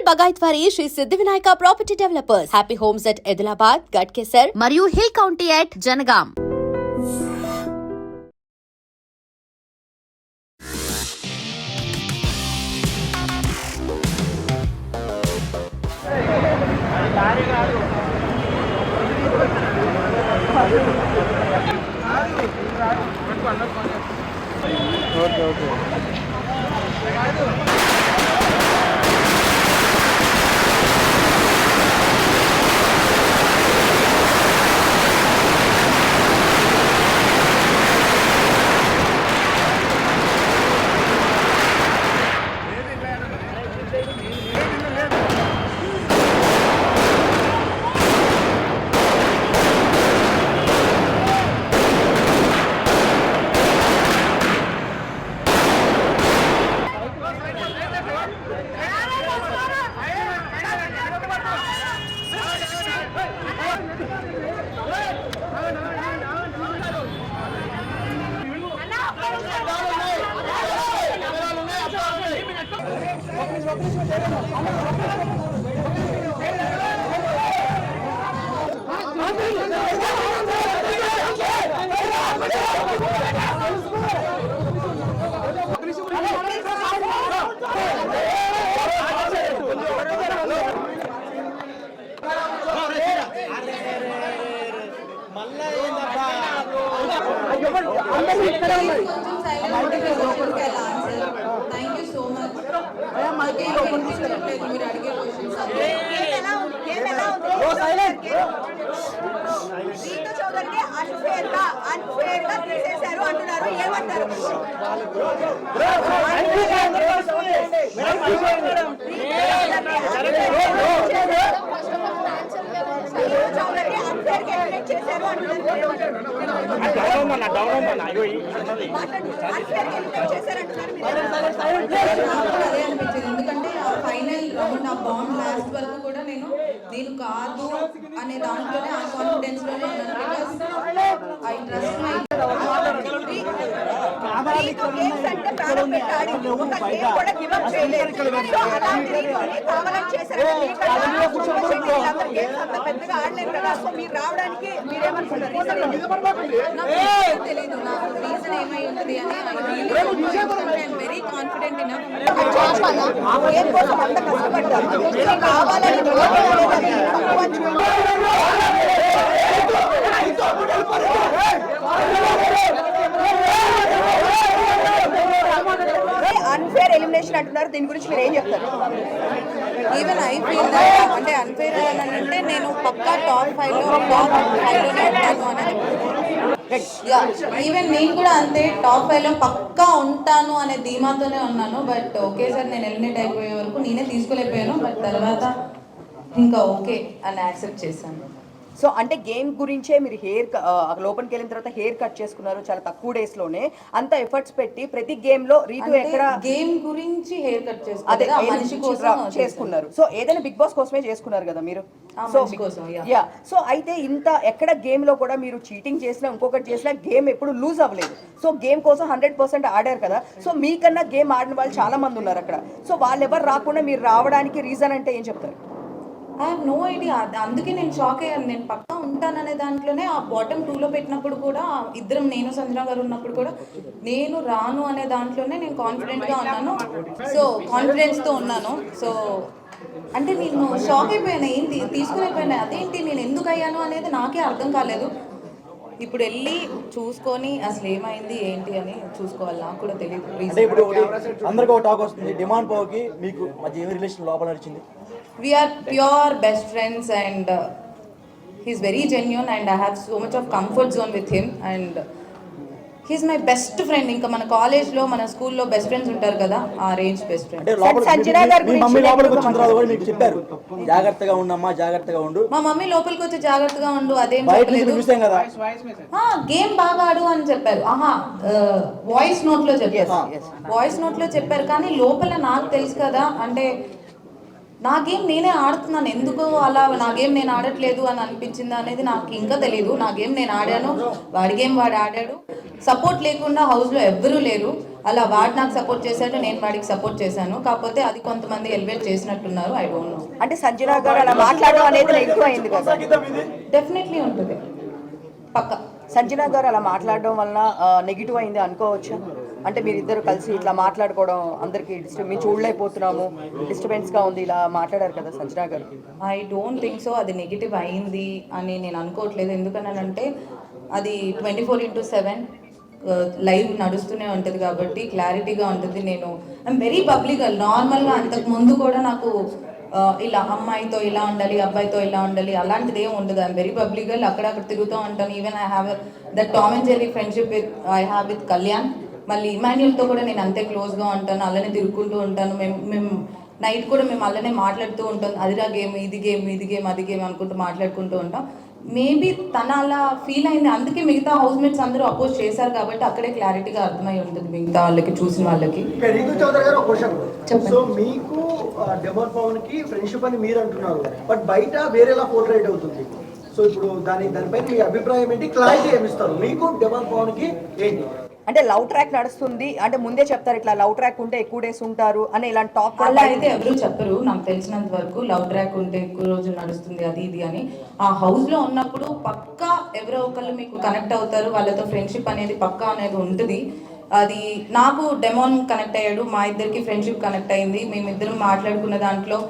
బగాయత్ వారి Sri Siddhi Vinayaka property developers. Happy homes at Edulabad, Ghatkesar మరియు hill county at Jangaon. Okay Thank you so much. Ritu చౌదరికి unfair గా తీసేశారు అంటున్నారు, ఏమంటారు? చౌదరికి అన్ఫేర్ గా ఎలిమినేట్ చేశారు అంటున్నారు, ఎందుకంటే ఫైనల్ రౌండ్ ఆ బాండ్ లాస్ట్ వరకు కూడా నేను దీని కాదు అనే దాంట్లోనే ఆ కాన్ఫిడెన్స్ లోనే ఐ ట్రస్ట్ మై పెద్దగా ఆడలేదు కదా, సో మీరు రావడానికి మీరేమనుకుంటారు? తెలీదు నాకు రీజన్ ఏమై ఉంటుంది అని. వెరీ కాన్ఫిడెంట్ గేమ్ కోసం అంత కష్టపడ్డారు, కావాలని అన్ఫేర్ ఎలిమినేషన్ అంటున్నారు, దీని గురించి మీరు ఏం చెప్తారు? ఈవెన్ ఐ ఫీల్ దట్ అంటే అన్ఫేర్ అని అంటే నేను పక్కా టాప్ 5లోనే ఉంటాను అనేది. ఈవెన్ నేను కూడా అంతే టాప్ 5లో పక్కా ఉంటాను అనే ధీమాతోనే ఉన్నాను. బట్ ఒకేసారి నేను ఎలిమినేట్ అయిపోయే వరకు నేనే తీసుకోలేకపోయాను. బట్ తర్వాత ఇంకా ఓకే అని యాక్సెప్ట్ చేశాను. సో అంటే గేమ్ గురించే మీరు లోపలికి వెళ్ళిన తర్వాత హెయిర్ కట్ చేసుకున్నారు చాలా తక్కువ డేస్ లోనే, అంత ఎఫర్ట్స్ పెట్టి ప్రతి గేమ్ లో రీతు ఎక్కడ గేమ్ గురించి హెయిర్ కట్ చేసుకున్నారు. సో ఏదైనా బిగ్ బాస్ కోసమే చేసుకున్నారు కదా మీరు. సో అయితే ఇంత ఎక్కడ గేమ్ లో కూడా మీరు చీటింగ్ చేసినా ఇంకొకటి చేసినా గేమ్ ఎప్పుడు లూజ్ అవ్వలేదు. సో గేమ్ కోసం 100% ఆడారు కదా. సో మీకన్నా గేమ్ ఆడిన వాళ్ళు చాలా మంది ఉన్నారు అక్కడ. సో వాళ్ళు ఎవరు రాకుండా మీరు రావడానికి రీజన్ అంటే ఏం చెప్తారు? I have no idea. అందుకే నేను షాక్ అయ్యాను. నేను పక్కా ఉంటాననే దాంట్లోనే ఆ బాటమ్ 2లో పెట్టినప్పుడు కూడా ఇద్దరం, నేను సంజన గారు ఉన్నప్పుడు కూడా నేను రాను అనే దాంట్లోనే నేను కాన్ఫిడెంట్గా ఉన్నాను. సో కాన్ఫిడెన్స్తో ఉన్నాను. సో అంటే నేను షాక్ అయిపోయాను, ఏంటి తీసుకోలేకపోయాను, అదేంటి నేను ఎందుకు అయ్యాను అనేది నాకే అర్థం కాలేదు. ఇప్పుడు వెళ్ళి చూసుకొని అసలు ఏమైంది ఏంటి అని చూసుకోవాలి, నాకు కూడా తెలియదు. అందరికీ ఒక టాక్ వస్తుంది, డిమాండ్ పోకి మీకు మధ్య ఏమి రిలేషన్ లోపల నడిచింది? We are pure best friends and he's very genuine and I have so much of comfort zone with him and he's my best friend. ఇంకా మన కాలేజ్ లో మన స్కూల్లో బెస్ట్ ఫ్రెండ్స్ ఉంటారు కదా, ఆ రేంజ్ బెస్ట్ ఫ్రెండ్. జాగ్రత్తగా ఉండమ్మా, జాగ్రత్తగా ఉండు. మా మమ్మీ లోపలికి వచ్చి జాగ్రత్తగా ఉండు అదేం చెప్పలేదు. గేమ్ బాగా ఆడు అని చెప్పారు. వాయిస్ నోట్ లో చెప్పారు, వాయిస్ నోట్ లో చెప్పారు. కానీ లోపల నాకు తెలుసు కదా, అంటే నా గేమ్ నేనే ఆడుతున్నాను, ఎందుకు అలా నా గేమ్ నేను ఆడట్లేదు అని అనిపించింది అనేది నాకు ఇంకా తెలియదు. నా గేమ్ నేను ఆడాను, వాడి గేమ్ వాడు ఆడాడు. సపోర్ట్ లేకుండా హౌస్లో ఎవ్వరూ లేరు. అలా వాడు నాకు సపోర్ట్ చేశాడు, నేను వాడికి సపోర్ట్ చేశాను. కాకపోతే అది కొంతమంది ఎలివేట్ చేసినట్టున్నారు. I don't know. అంటే సంజన గారు అలా మాట్లాడడం అనేది ఎక్కువ అయింది కదా. డెఫినెట్లీ ఉంటుంది పక్క. సంజన గారు అలా మాట్లాడడం వలన నెగిటివ్ అయింది అనుకోవచ్చా? అంటే మీరిద్దరు కలిసి ఇట్లా మాట్లాడుకోవడం అందరికి మేము చూడలేకపోతున్నాము, డిస్టర్బెన్స్గా ఉంది, ఇలా మాట్లాడారు కదా సంజన గారు. ఐ డోంట్ థింక్ సో అది నెగిటివ్ అయింది అని నేను అనుకోవట్లేదు. ఎందుకనంటే అది 24/7 లైవ్ నడుస్తూనే ఉంటుంది కాబట్టి క్లారిటీగా ఉంటుంది. నేను ఐఎమ్ వెరీ పబ్లిక్. నార్మల్గా అంతకు ముందు కూడా నాకు ఇలా అమ్మాయితో ఇలా ఉండాలి, అబ్బాయితో ఇలా ఉండాలి అలాంటిది ఏమి ఉండదు. I'm very public. అక్కడక్కడ తిరుగుతూ ఉంటాను. Even I have that Tom and Jerry friendship I have with Kalyan. మళ్ళీ ఇమాన్యుల్తో కూడా నేను అంతే క్లోజ్గా ఉంటాను, అలానే తిరుగుకుంటూ ఉంటాను. మేము నైట్ కూడా మేము అలానే మాట్లాడుతూ ఉంటాం. అదిరా గేమ్, ఇది గేమ్, ఇది గేమ్, అది గేమ్ అనుకుంటూ మాట్లాడుకుంటూ ఉంటాం. మేబీ తన అలా ఫీల్ అయింది, అందుకే మిగతా హౌస్ మేట్స్ అందరూ అపోజ్ చేశారు కాబట్టి అక్కడే క్లారిటీగా అర్థమై ఉంటుంది మిగతా వాళ్ళకి, చూసిన వాళ్ళకి. రీతు చౌదరి గారు ఒక క్వశ్చన్. సో మీకు డెమోన్ పవన్ కి ఫ్రెండ్షిప్ అని మీరు అంటున్నారు, బట్ బయట వేరేలా పోర్ట్రేట్ అవుతుంది. సో ఇప్పుడు దానిపై మీ అభిప్రాయం ఏంటి, క్లారిటీ ఏమిస్తారు? మీకు డెమోన్ పవన్ కి ఏంటి? అంటే లవ్ ట్రాక్ నడుస్తుంది అంటే ముందే చెప్తారు, ఇట్లా లవ్ ట్రాక్ ఉంటే ఎక్కువ డేస్ ఉంటారు అని ఇలాంటి టాక్. అలా అయితే ఎవరు చెప్పరు నాకు తెలిసినంత వరకు. లవ్ ట్రాక్ ఉంటే ఎక్కువ రోజులు నడుస్తుంది అది ఇది అని. ఆ హౌస్ లో ఉన్నప్పుడు పక్కా ఎవరో ఒకళ్ళు మీకు కనెక్ట్ అవుతారు, వాళ్ళతో ఫ్రెండ్షిప్ అనేది పక్కా అనేది ఉంటుంది. అది నాకు డెమోన్ కనెక్ట్ అయ్యాడు, మా ఇద్దరికి ఫ్రెండ్షిప్ కనెక్ట్ అయింది. మేమిద్దరం మాట్లాడుకున్న దాంట్లో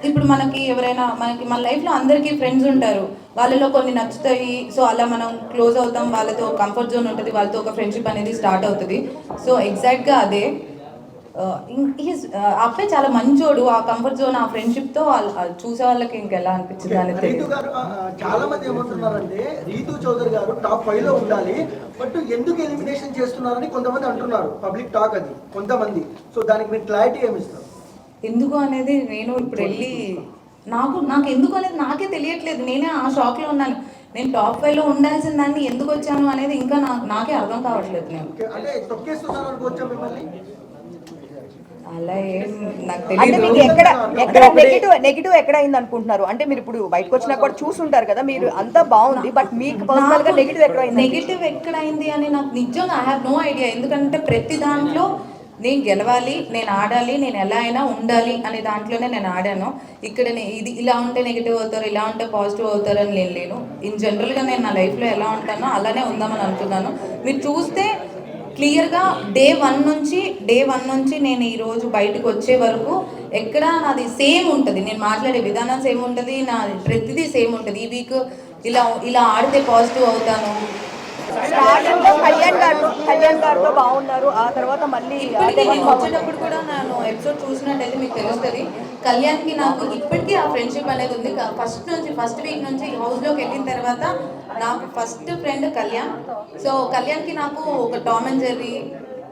ఇప్పుడు మనకి ఎవరైనా మన లైఫ్లో అందరికీ ఫ్రెండ్స్ ఉంటారు, వాళ్ళలో కొన్ని నచ్చుతాయి. సో అలా మనం క్లోజ్ అవుతాం, వాళ్ళతో కంఫర్ట్ జోన్ ఉంటుంది, వాళ్ళతో ఒక ఫ్రెండ్షిప్ అనేది స్టార్ట్ అవుతుంది. సో ఎగ్జాక్ట్గా అదే. అబ్బాయి చాలా మంచోడు. ఆ కంఫర్ట్ జోన్, ఆ ఫ్రెండ్షిప్తో చూసే వాళ్ళకి ఇంకెలా అనిపించింది అనేది. రీతు గారు చాలా మంది ఏమంటున్నారంటే రీతు చౌదరి గారు టాప్ 5 లో ఉండాలి, బట్ ఎందుకు ఎలిమినేషన్ చేస్తున్నారని కొంతమంది అంటున్నారు. పబ్లిక్ టాక్ అది కొంతమంది. సో దానికి మీరు క్లారిటీ ఏమిస్తారు? ఎందుకు అనేది నేను ఇప్పుడు వెళ్ళి నాకు ఎందుకు అనేది నాకే తెలియట్లేదు. నేనే ఆ షాక్లో ఉన్నాను. నేను టాప్ 5లో ఉండాల్సిన దాన్ని ఎందుకు వచ్చాను అనేది ఇంకా నాకే అర్థం కావట్లేదు. నేను అంటే తొక్కేస్తున్నారు అనుకోవచ్చా మిమ్మల్ని? అలా ఏం నాకు అంటే తెలియదు. మీకు ఎక్కడ నెగిటివ్ ఎక్కడ అయింది అనుకుంటున్నారు? అంటే మీరు ఇప్పుడు బయటకు వచ్చినా కూడా చూసుంటారు కదా, మీరు అంతా బాగుంది, బట్ మీకు పర్సనల్ గా నెగిటివ్ ఎక్కడ అయింది? నెగిటివ్ ఎక్కడైంది అని నాకు నిజంగా ఐ హ్యావ్ నో ఐడియా. ఎందుకంటే ప్రతి దాంట్లో నేను గెలవాలి, నేను ఆడాలి, నేను ఎలా అయినా ఉండాలి అనే దాంట్లోనే నేను ఆడాను. ఇక్కడ ఇది ఇలా ఉంటే నెగిటివ్ అవుతారు, ఇలా ఉంటే పాజిటివ్ అవుతారు అని నేను లేను. ఇన్ జనరల్గా నేను నా లైఫ్లో ఎలా ఉంటానో అలానే ఉందామని అనుకున్నాను. మీరు చూస్తే క్లియర్గా డే వన్ నుంచి నేను ఈరోజు బయటకు వచ్చే వరకు ఎక్కడ నాది సేమ్ ఉంటుంది. నేను మాట్లాడే విధానం సేమ్ ఉంటుంది, నా ప్రతిదీ సేమ్ ఉంటుంది. ఈ వీక్ ఇలా ఆడితే పాజిటివ్ అవుతాను. కళ్యాణ్ గారితో బాగున్నారు, ఆ తర్వాత మళ్ళీ నేను వచ్చేటప్పుడు కూడా నేను ఎపిసోడ్ చూసినట్టయితే మీకు తెలుస్తుంది. కళ్యాణ్కి నాకు ఇప్పటికీ ఆ ఫ్రెండ్షిప్ అనేది ఉంది. ఫస్ట్ వీక్ నుంచి హౌస్లోకి వెళ్ళిన తర్వాత నాకు ఫస్ట్ ఫ్రెండ్ కళ్యాణ్. సో కళ్యాణ్కి నాకు ఒక టామ్ అండ్ జెర్రీ,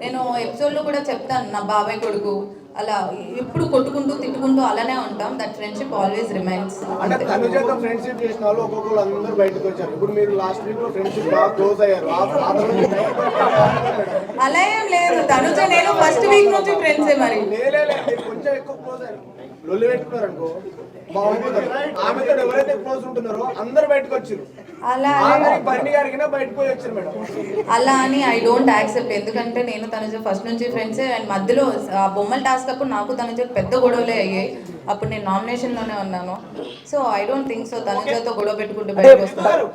నేను ఎపిసోడ్లో కూడా చెప్తాను నా బాబాయ్ కొడుకు, అలా ఎప్పుడు కొట్టుకుంటూ తిట్టుకుంటూ అలానే ఉంటాం. That friendship always remains. అంటే తనుజతో ఫ్రెండ్షిప్ చేసిన వాళ్ళు ఒక్కొక్కరు అందరూ బయటకు వచ్చారు. ఇప్పుడు మీరు లాస్ట్ వీక్ లో ఫ్రెండ్షిప్ బాగా క్లోజ్ అయ్యారు. అలా ఏం లేదు, తనుజ నేను ఫస్ట్ వీక్ నుంచి ఫ్రెండ్సే. మరి కొంచెం ఎక్కువ క్లోజ్ అయ్యారు, లొల్లి పెట్టుకున్నారు అనుకో బాగుంటుంది. ఆమెతో ఎవరైతే క్లోజ్ ఉంటున్నారో అందరు బయటకు వచ్చారు. అలా బర్ని గారికి బయటకు పోయి వచ్చారు మేడం. అలా అని ఐ డోంట్ యాక్సెప్ట్. ఎందుకంటే నేను తనుజ ఫస్ట్ నుంచి ఫ్రెండ్సే. అండ్ మధ్యలో ఆ బొమ్మల టాస్క్ అప్పుడు నాకు తనుజ పెద్ద గొడవలే అయ్యాయి. అప్పుడు నేను నామినేషన్లోనే ఉన్నాను. So I don't think so తనుజతో గొడవ పెట్టుకుంటూ బయటకు వస్తాను.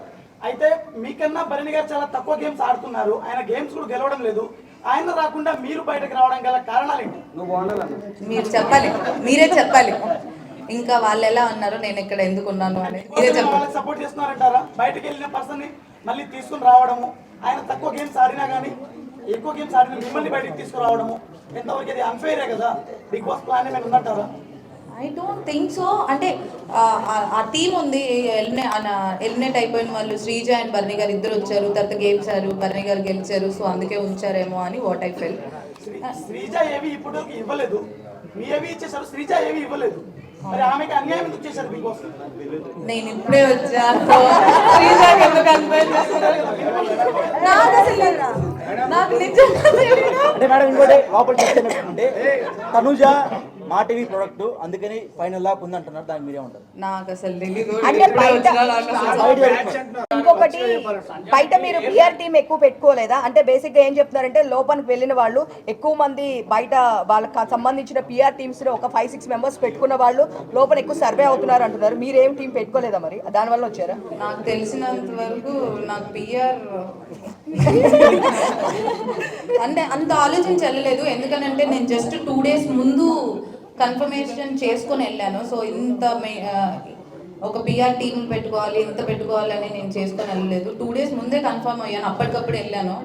అయితే మీకన్నా భరణి గారు చాలా తక్కువ గేమ్స్ ఆడుతున్నారు, ఆయన గేమ్స్ కూడా గెలవడం లేదు. ఆయన రాకుండా మీరు బయటకు రావడం గల కారణాలు ఏంటి? మీరు చెప్పాలి, మీరే చెప్పాలి. ఇంకా వాళ్ళు ఎలా ఉన్నారు, నేను ఇక్కడ ఎందుకు ఉన్నాను అని మీరే చెప్పాలి. సపోర్ట్ చేస్తున్నారంటారా? బయటకు వెళ్ళిన పర్సన్ ని మళ్ళీ తీసుకుని రావడము, ఆయన తక్కువ గేమ్స్ ఆడినా కానీ ఎక్కువ గేమ్స్ ఆడిన మిమ్మల్ని బయటకు తీసుకురావడము ఎంతవరకు అది అన్ఫెయిరే కదా? బిగ్ బాస్ ప్లాన్ ఏమైనా ఉందంటారా? I don't think so. అంటే ఆ టీం ఉంది, ఎలిమినేట్ అయిపోయిన వాళ్ళు శ్రీజ అండ్ బర్ని గారు ఇద్దరు వచ్చారు, తర్వాత గేమ్స్ ఆడారు, బర్ని గారు గెలిచారు. సో అందుకే ఉంచారేమో అని వాట్ ఐ ఫెల్. శ్రీజ ఏవి ఇప్పుడు ఇవ్వలేదు, మీ ఏవి ఇచ్చేసారు, శ్రీజ ఏవి ఇవ్వలేదు. మరి ఆమెకి అన్యాయం ఎందుకు చేశారు బిగ్ బాస్? నేను ఇప్పుడే వచ్చాను. అంటే మేడం ఇంకోటి లోపల చెప్తే తనుజ మా టీవీ ప్రొడక్ట్ అందుకని ఫైనల్ దాకా ఉంది అంటున్నారు, దానికి మీరేమంటారు? నాకు అసలు తెలీదు. అంటే బయట ఇంకొకటి బయట మీరు పిఆర్ టీం ఎక్కువ పెట్టుకోలేదా? అంటే బేసిక్ గా ఏం చెప్తున్నారంటే లోపలికి వెళ్ళిన వాళ్ళు ఎక్కువ మంది బయట వాళ్ళకి సంబంధించిన పిఆర్ టీమ్స్ లో ఒక 5-6 మెంబర్స్ పెట్టుకున్న వాళ్ళు లోపల ఎక్కువ సర్వే అవుతున్నారు అంటున్నారు. మీరు ఏం టీం పెట్టుకోలేదా మరి? దానివల్ల వచ్చారా? నాకు తెలిసినంత వరకు నాకు పిఆర్ అంటే అంత ఆలోచించి వెళ్ళలేదు. ఎందుకనంటే నేను జస్ట్ 2 days ముందు కన్ఫర్మేషన్ చేసుకొని వెళ్ళాను. సో ఇంత ఒక పిఆర్ టీం పెట్టుకోవాలి, ఇంత పెట్టుకోవాలని నేను చేసుకొని వెళ్ళలేదు. 2 days ముందే కన్ఫర్మ్ అయ్యాను, అప్పటికప్పుడు వెళ్ళాను.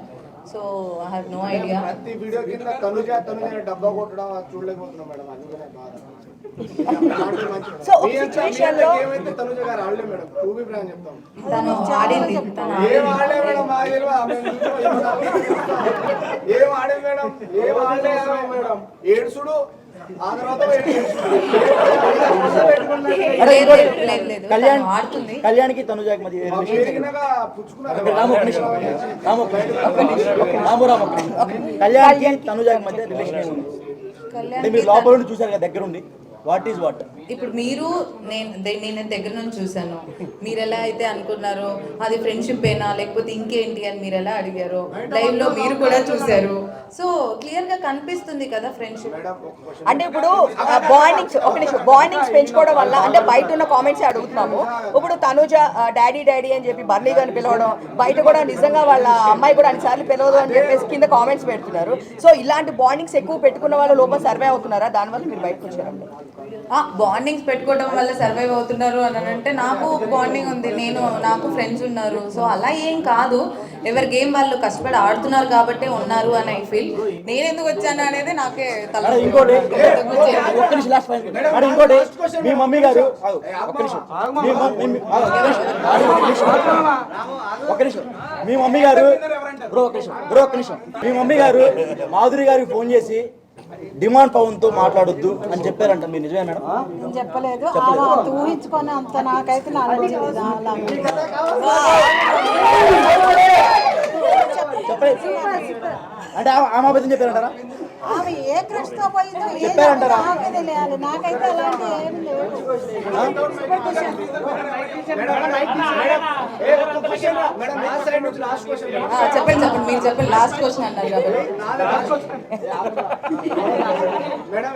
So I have no idea. ప్రతి వీడియో కింద తనుజ డబ్బా కొట్టడం చూడలేకపోతున్నాం మేడం, అందుకనే బాధ. సో ఒక సిచువేషన్ లో ఏమైతే తనుజ గారు ఆడలే మేడం, టూబీ బ్రాండ్ చెప్తాం. తను ఆడింది, ఏం ఆడలే మేడం, మాకు తెలియదు. ఏం ఆడే మేడం, ఏం ఆడలే మేడం. ఏడుసుడు ఆ తర్వాత కళ్యాణ్కి తనుజాకి మధ్య కళ్యాణ్కి తనుజాకి మధ్య రిలేషన్ ఏముంది? అంటే మీరు లోపల నుండి చూసారు కదా, దగ్గర ఉండి వాట్ ఈస్ వాట్? ఇప్పుడు మీరు నేను దగ్గర నుంచి చూసాను, మీరు ఎలా అయితే అనుకున్నారో అది ఫ్రెండ్షిప్ ఏనా లేకపోతే ఇంకేంటి అని మీరు ఎలా అడిగారో లైవ్ లో మీరు కూడా చూసారు. సో క్లియర్ గా కనిపిస్తుంది కదా ఫ్రెండ్షిప్. అంటే ఇప్పుడు బాండింగ్స్ పెంచుకోవడం వల్ల అంటే బయట ఉన్న కామెంట్స్ అడుగుతున్నాము. ఇప్పుడు తనుజ డాడీ డాడీ అని చెప్పి బర్నీ గారిని పిలవడం, బయట కూడా నిజంగా వాళ్ళ అమ్మాయి కూడా అన్నిసార్లు పిలవదు అని చెప్పేసి కింద కామెంట్స్ పెడుతున్నారు. సో ఇలాంటి బాండింగ్స్ ఎక్కువ పెట్టుకున్న వాళ్ళ లోపల సర్వే అవుతున్నారా? దానివల్ల మీరు బయటకు వచ్చారండి. బాండింగ్స్ పెట్టుకోవడం వల్ల సర్వైవ్ అవుతున్నారు అని అంటే నాకు బాండింగ్ ఉంది, నాకు ఫ్రెండ్స్ ఉన్నారు. సో అలా ఏం కాదు, ఎవరి గేమ్ వాళ్ళు కష్టపడి ఆడుతున్నారు కాబట్టి ఉన్నారు అని ఐ ఫీల్. నేను ఎందుకు వచ్చాను అనేది నాకే ఇంకోటి మీ మమ్మీ గారు మీ మమ్మీ గారు మాధురి గారికి ఫోన్ చేసి డిమాండ్ పవన్ తో మాట్లాడొద్దు అని చెప్పారంట, మీరు నిజమేనా? చెప్పలేదు, ఊహించుకొని అంత నాకైతే అంటే ఆమె అబద్ధం చెప్పారంటారా? ఆమె ఏ క్రష్తో పోయిందో చెప్పారంటారా? తెలియాలి, నాకైతే అలాంటి ఏం లేదు. చెప్పండి మీరు చెప్పండి, లాస్ట్ క్వశ్చన్ అన్నారు కాబట్టి. మేడం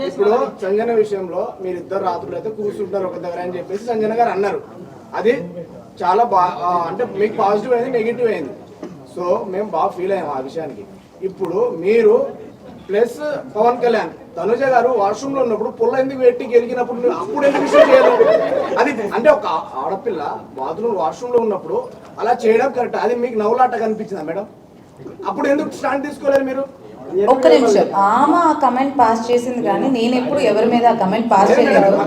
ఇప్పుడు సంజన విషయంలో మీరు ఇద్దరు రాత్రులు అయితే కూర్చుంటారు ఒక దగ్గర అని చెప్పేసి సంజన గారు అన్నారు. అది చాలా అంటే మీకు పాజిటివ్ అయింది, నెగిటివ్ అయింది. సో మేము బాగా ఫీల్ అయ్యాము ఆ విషయానికి. ఇప్పుడు మీరు ప్లస్ పవన్ కళ్యాణ్ తనుజ గారు వాష్రూమ్ లో ఉన్నప్పుడు పుల్ల ఎందుకు పెట్టి గెలిగినప్పుడు అప్పుడు ఎందుకు విషయం చేయలేదు? అది అంటే ఒక ఆడపిల్ల బాత్రూమ్ వాష్రూమ్ లో ఉన్నప్పుడు అలా చేయడం కరెక్ట్. అది మీకు నవ్వులాట కనిపించిందా మేడం? అప్పుడు ఎందుకు స్టాండ్ తీసుకోలేదు మీరు? ఒక్క నిమిషం, ఆమె ఆ కమెంట్ పాస్ చేసింది కానీ నేను ఎప్పుడు ఎవరి మీద ఆ కమెంట్ పాస్ చేయలేదు.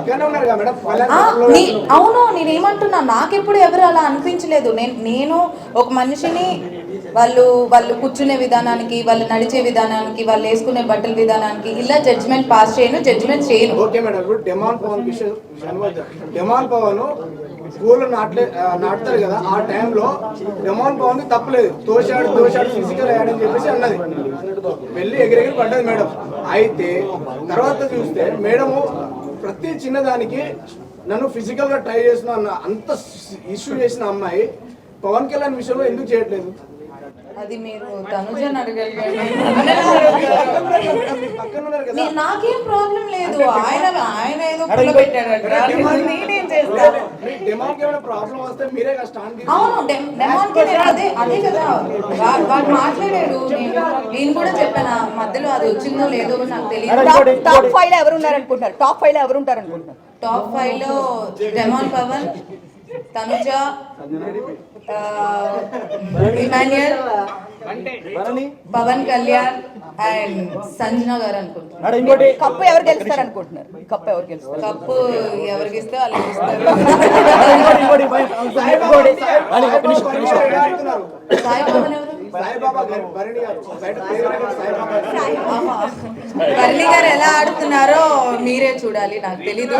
అవును, నేనేమంటున్నా, నాకెప్పుడు ఎవరు అలా అనిపించలేదు. నేను ఒక మనిషిని వాళ్ళు కూర్చునే విధానానికి, వాళ్ళు నడిచే విధానానికి, వాళ్ళు వేసుకునే బట్టల విధానానికి ఇలా జడ్జిమెంట్ పాస్ జడ్జిమెంట్ చేయను. ఓకే మేడం, ఇప్పుడు డిమాండ్ పవన్ పూలు నాటుతారు కదా, ఆ టైంలో డిమాండ్ పవన్ తప్పలేదు, తోశాడు ఫిజికల్ అయ్యాడని చెప్పేసి అన్నది, వెళ్ళి ఎగిరెగిరి పడ్డది మేడం. అయితే తర్వాత చూస్తే మేడము ప్రతి చిన్నదానికి నన్ను ఫిజికల్ గా ట్రై చేసిన అంత ఇష్యూ చేసిన అమ్మాయి పవన్ కళ్యాణ్ విషయంలో ఎందుకు చేయట్లేదు? అది మీరు తనుజని అడగాలి. నాకేం ప్రాబ్లం లేదు, ఆయన ఏదో పెట్టాడు. అవును, అదే కదా వాడు మాట్లాడాడు. నేను కూడా చెప్పాను, మధ్యలో అది వచ్చిందో లేదో నాకు తెలియదు. టాప్ 5 లో ఎవరు ఉన్నారనుకుంటున్నారు? టాప్ 5 లో ఎవరు ఉంటారనుకుంటున్నారు? టాప్ 5 లో డెమాన్ పవన్, తనుజ, ఇమాన్యుయల్, పవన్ కళ్యాణ్ అండ్ సంజన గారు అనుకుంటున్నారు. కప్పు ఎవరు గెలుస్తారు అనుకుంటున్నారు? కప్పు ఎవరికి ఇస్తే వాళ్ళకి ఇస్తారు. సాయి పవన్ ఎవరు? బర్నీ గారు ఎలా ఆడుతున్నారో మీరే చూడాలి, నాకు తెలీదు.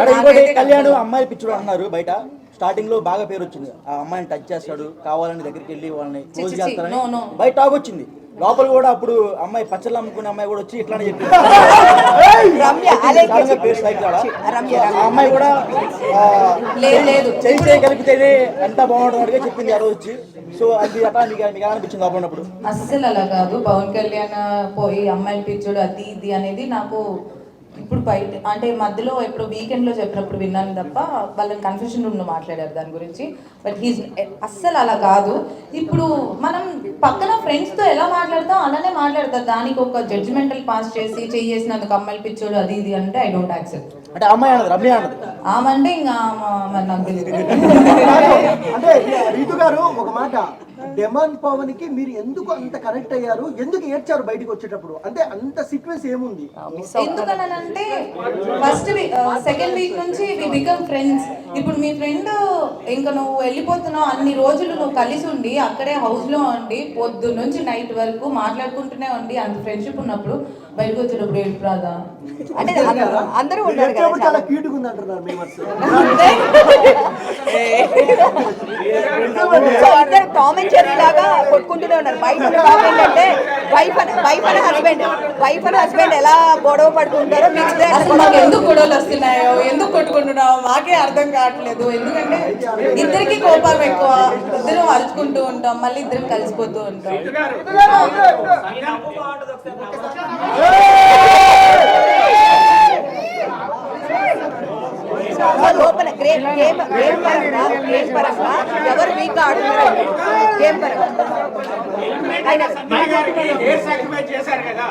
కళ్యాణ్ అమ్మాయి పిచ్చుడు అన్నారు బయట, స్టార్టింగ్ లో బాగా పేరు వచ్చింది, ఆ అమ్మాయిని టచ్ చేస్తాడు, కావాలని దగ్గరికి వెళ్ళి వాళ్ళని క్లోజ్ చేస్తారని బయట టాక్ వచ్చింది. లోపల కూడా అప్పుడు అమ్మాయి పచ్చళ్ళు అమ్ముకునే అమ్మాయి కూడా వచ్చి ఇట్లానే చెప్పింది. రమ్య అలేఖ్య సడన్గా పేరు సైకిల్ ఆడ. రమ్య ఆ అమ్మాయి కూడా లేదు. చేయి కలిపితేనే ఎంత బాగుంటుంది చెప్పింది ఆ రోజు వచ్చి. సో అది అట్లా మీకు ఎలా అనిపించింది లోపల ఉన్నప్పుడు? అస్సలు అలా కాదు. పవన్ కళ్యాణ్ పోయి అమ్మాయిని పిచ్చోడు అది ఇది అనేది నాకు ఇప్పుడు బయట అంటే మధ్యలో ఎప్పుడు వీకెండ్లో చెప్పినప్పుడు విన్నాను తప్ప వాళ్ళని కన్ఫ్యూషన్ రూమ్లో మాట్లాడారు దాని గురించి. బట్ హీస్ అస్సలు అలా కాదు. ఇప్పుడు మనం పక్కన ఫ్రెండ్స్తో ఎలా మాట్లాడతాం అలానే మాట్లాడతారు. దానికి ఒక జడ్జిమెంటల్ పాస్ చేసి చేసినందుకు అమ్మాయిలు పిచ్చోడు అది ఇది అంటే ఐ డోంట్ యాక్సెప్ట్. అంటే అమ్మాయి అన్నది రమ్య అన్నది ఆమంటే ఇంకా మరి నాకు తెలియదు. అంటే రీతు గారు ఒక మాట, డెమాన్ పవన్ కి మీరు ఎందుకు అంత కనెక్ట్ అయ్యారు, ఎందుకు ఏడ్చారు బయటికి వచ్చేటప్పుడు? అంటే అంత సీక్వెన్స్ ఏముంది? ఎందుకనంటే ఫస్ట్ సెకండ్ వీక్ నుంచి వి బికమ్ ఫ్రెండ్స్. ఇప్పుడు మీ ఫ్రెండ్ ఇంకా నువ్వు వెళ్ళిపోతున్నావు అన్ని రోజులు నువ్వు కలిసి ఉండి అక్కడే హౌస్ లో ఉండి పొద్దు నుంచి నైట్ వరకు మాట్లాడుకుంటూనే ఉండి అంత ఫ్రెండ్షిప్ ఉన్నప్పుడు బయటకు వచ్చేటప్పుడు ఏడు రాదా అంటే అందరూ ఉన్నారు కదా ఏడ్చేటప్పుడు చాలా క్యూట్ గా ఉంది అంటున్నారు మేమర్స్. సో ఇద్దరు టామ్ అండ్ జెర్రీ లాగా కొట్టుకుంటూనే ఉన్నారు. బయట ఉన్న టాక్ ఏంటంటే వైఫ్ అండ్ హస్బెండ్ ఎలా గొడవ పడుతుంటారో మీకు అసలు మాకు ఎందుకు గొడవలు వస్తున్నాయో ఎందుకు కొట్టుకుంటున్నావు మాకే అర్థం కావట్లేదు. ఎందుకంటే ఇద్దరికి కోపం ఎక్కువ, ఇద్దరం అరుచుకుంటూ ఉంటాం, మళ్ళీ ఇద్దరం కలిసిపోతూ ఉంటాం. లోపల గేమ్ పరంగా ఎవరు వీక్ ఆడుతున్నారు గేమ్ పరంగా చేశారు కదా,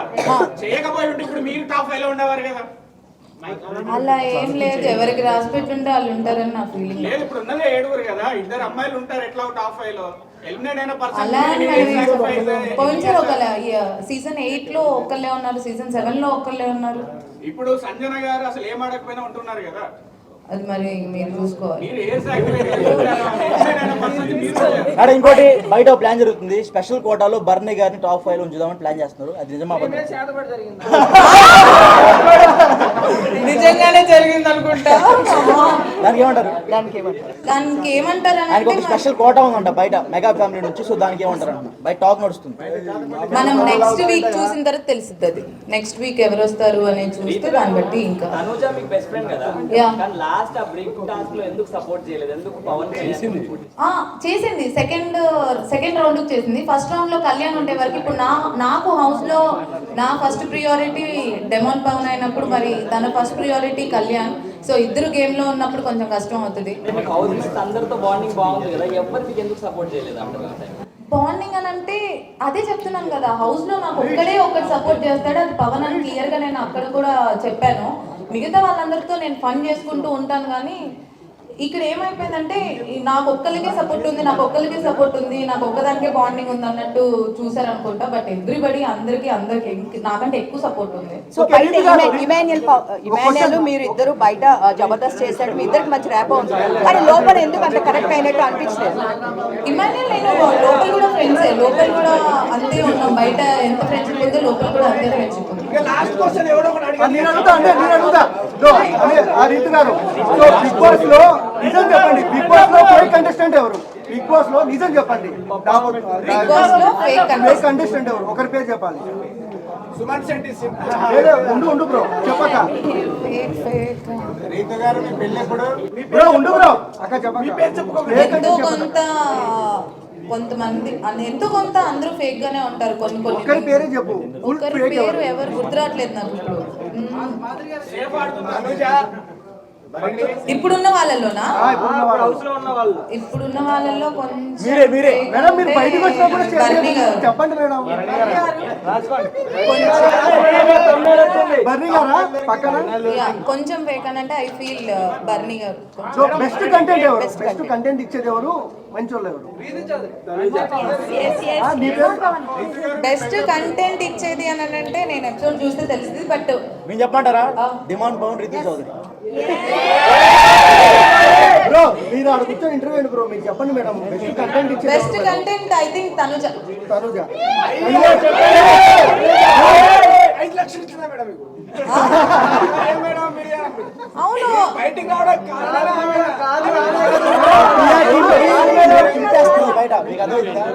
చేయకపోయి ఉంటే ఇప్పుడు మీరు టాప్ 5 లో ఉండేవారు కదా. అలా ఏం లేదు. ఎవరికి రాసి పెట్టుంటే వాళ్ళు ఉంటారని నా ఫీలింగ్. లేదు ఇప్పుడు ఉన్నదే 7 కదా, 2 అమ్మాయిలు ఉంటారు ఎట్లా టాప్ 5 లో ఎలిమినేట్ అయిన పర్సన్. అలా అని పోయినసారి ఒక సీజన్ 8 లో ఒకళ్ళే ఉన్నారు, సీజన్ 7 లో ఒకళ్ళే ఉన్నారు. ఇప్పుడు సంజన గారు అసలు ఏం ఆడకపోయినా ఉంటున్నారు కదా. అది మరి మీరు చూసుకోవాలి. మీరు ఏ సాక్రిఫైస్ చేశారు? ఎలిమినేట్ అయిన పర్సన్ మీరు. అక్కడ ఇంకోటి బయట ప్లాన్ జరుగుతుంది, స్పెషల్ కోటాలో బర్నీ గారిని టాప్ 5 లో ఉంచుదామని ప్లాన్ చేస్తున్నారు. అది నిజమా? నిజంగానే జరిగింది అనుకుంటా. దానికి ఏమంటారు? దానికి ఏమంటారు ఆయనకు ఒక అంటే స్పెషల్ కోటా ఉందంట బయట మెగా ఫ్యామిలీ నుంచి. సో దానికి ఏమంటారు అంట బయట టాక్ నడుస్తుంది. మనం నెక్స్ట్ వీక్ చూసిన తర్వాత తెలుస్తుంది. అది నెక్స్ట్ వీక్ ఎవరు వస్తారు అనేది చూస్తే దాన్ని బట్టి ఇంకా. తనుజ మీకు బెస్ట్ ఫ్రెండ్ కదా, కానీ లాస్ట్ ఆ బ్రేక్ టాస్క్ లో ఎందుకు సపోర్ట్ చేయలేదు? ఎందుకు పవన్ చేసింది? చేసింది సెకండ్ రౌండ్ చేసింది. ఫస్ట్ రౌండ్ లో కళ్యాణ్ ఉండే వరకు ఇప్పుడు నాకు హౌస్ లో నా ఫస్ట్ ప్రియారిటీ డెమాన్ పవన్ అయినప్పుడు మరి తన ఫస్ట్ ప్రియారిటీ కళ్యాణ్. సో ఇద్దరు గేమ్ లో ఉన్నప్పుడు కొంచెం కష్టం అవుతుంది. హౌస్ మేట్స్ అందరితో బాండింగ్ బాగుంది కదా, ఎవరికి ఎందుకు సపోర్ట్ చేయలేదు అంటారు? బాండింగ్ అని అంటే అదే చెప్తున్నాను కదా, హౌస్ లో నాకు ఒక్కడే ఒకటి సపోర్ట్ చేస్తాడు, అది పవన్ అని క్లియర్ గా నేను అక్కడ కూడా చెప్పాను. మిగతా వాళ్ళందరితో నేను ఫన్ చేసుకుంటూ ఉంటాను. కానీ ఇక్కడ ఏమైపోయిందంటే నాకు ఒక్కరికే సపోర్ట్ ఉంది, నాకు ఒక్కదానికే బాండింగ్ ఉంది అన్నట్టు చూసారనుకుంటా. బట్ ఎవ్రీబడి అందరికి నాకంటే ఎక్కువ సపోర్ట్ ఉంది. సో బయట ఇమాన్యుయల్ మీరు ఇద్దరు బయట జబర్దస్త్ చేశాడు, మీ ఇద్దరికి మంచి ర్యాప్ ఉంది, కానీ లోపల ఎందుకు అంత కనెక్ట్ అయినట్టు అనిపించలేదు? ఇమాన్యుయల్ నేను లోపల కూడా ఫ్రెండ్సే, లోపల కూడా అంతే ఉన్నాం. బయట ఎంత ఫ్రెండ్షిప్ ఉందో లోపల కూడా అంతే ఫ్రెండ్షిప్ ఉంది. లాస్ట్ క్వశ్చన్ ఎవడో ఒకటి అడిగారు. నేను అడుగుతా ఆ రీతు గారు, సో బిగ్ బాస్ లో నిజం చెప్పండి, బిగ్ బాస్ లో ఫేక్ కంటెస్టెంట్ ఎవరు? బిగ్ బాస్ లో నిజం చెప్పండి, బిగ్ బాస్ లో ఫేక్ కంటెస్టెంట్ ఎవరు? ఒకరి పేరు చెప్పాలి. సుమన్ శెట్టి. ఉండు బ్రో చెప్పక. రీతు గారు మీ పెళ్ళి ఎప్పుడు? బ్రో ఉండు బ్రో అక్క చెప్పక. ఎంతో కొంతమంది ఎంతో కొంత అందరూ ఫేక్ గానే ఉంటారు. ఒకరి పేరే చెప్పు. ఒకరి పేరు ఎవరు గుర్తురావట్లేదు నాకు ఇప్పుడు. ఇప్పుడున్న వాళ్ళలోనా? ఇప్పుడున్న వాళ్ళలో కొంచెం మేడం మీరు బయటకు వచ్చినప్పుడు చెప్పండి మేడం. బర్నీ గారా పక్కన? కొంచెం ఫేక్ అని అంటే ఐ ఫీల్ బర్నీ గారు. సో బెస్ట్ కంటెంట్ ఎవరు? బెస్ట్ కంటెంట్ ఇచ్చేది ఎవరు? మంచి వాళ్ళు ఎవరు? బెస్ట్ కంటెంట్ ఇచ్చేది అని అంటే నేను ఎపిసోడ్ చూస్తే తెలిసింది. బట్ మేము చెప్పమంటారా? డిమాండ్ పవన్ రితు చౌదరి. బ్రో మీరు ఆడ కూర్చొని ఇంటర్వ్యూ బ్రో మీరు చెప్పండి మేడం. బెస్ట్ కంటెంట్ ఇచ్చేది best content I think Tanuja. 5 లక్షలు ఇచ్చిందా మేడం మీకు? అవును బయటికి రావడం బయట మీకు అర్థమవుతుందా?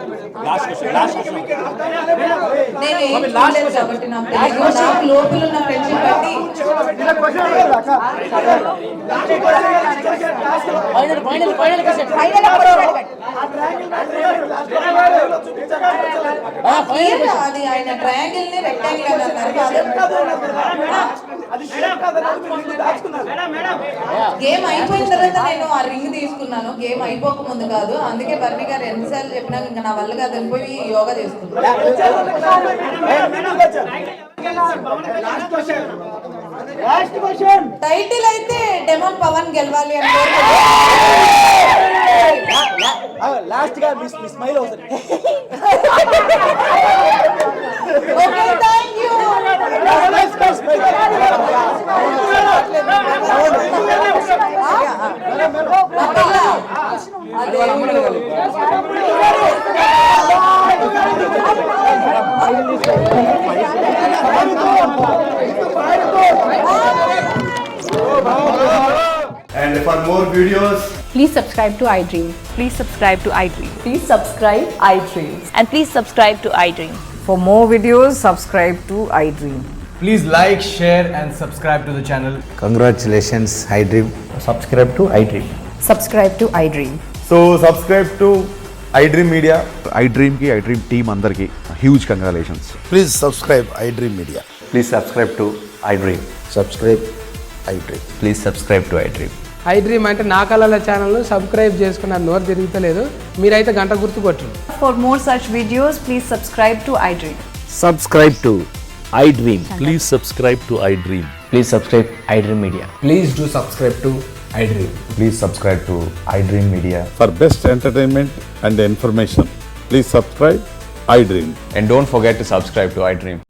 నేను ఏం చూడలేదు కాబట్టి నాకు తెలియదు. నాకు లోపల ఉన్న ఫ్రెండ్షిప్ బట్టి Clear గా అది ఆయన ట్రయాంగిల్ ని రెక్టాంగిల్ అని అన్నారు. గేమ్ అయిపోయిన తర్వాత నేను ఆ రింగ్ తీసుకున్నాను, గేమ్ అయిపోక ముందు కాదు. అందుకే బర్నీ గారు ఎన్నిసార్లు చెప్పినా ఇంకా నా వల్ల కాదు వెళ్ళిపోయి యోగా చేసుకున్నాను. టైటిల్ అయితే డెమన్ పవన్ గెలవాలి అని లాస్ట్ గా మీ స్మైల్ అవుతుంది. Okay thank you. And for more videos, Please subscribe to iDream. Please subscribe to iDream. Please subscribe iDream. And please subscribe to iDream. For more videos, subscribe to iDream. please like, share and subscribe to the channel. Congratulations, iDream. Subscribe to iDream. Subscribe to iDream. So subscribe to iDream Media. iDream ki iDream team andarki huge congratulations. Please subscribe iDream media. Please subscribe to iDream. Subscribe iDream. Please subscribe to iDream. iDream అంటే నా కళల ఛానల్ను subscribe చేసుకున్న నోరు తిరుగుతలేదు. మీరైతే గంట గుర్తు కొట్టండి. For more such videos, please subscribe to iDream. Subscribe to iDream. Please subscribe to iDream. Please subscribe iDream Media. Please do subscribe to iDream. Please subscribe to iDream Media. For best entertainment and information, please subscribe iDream. And don't forget to subscribe to iDream.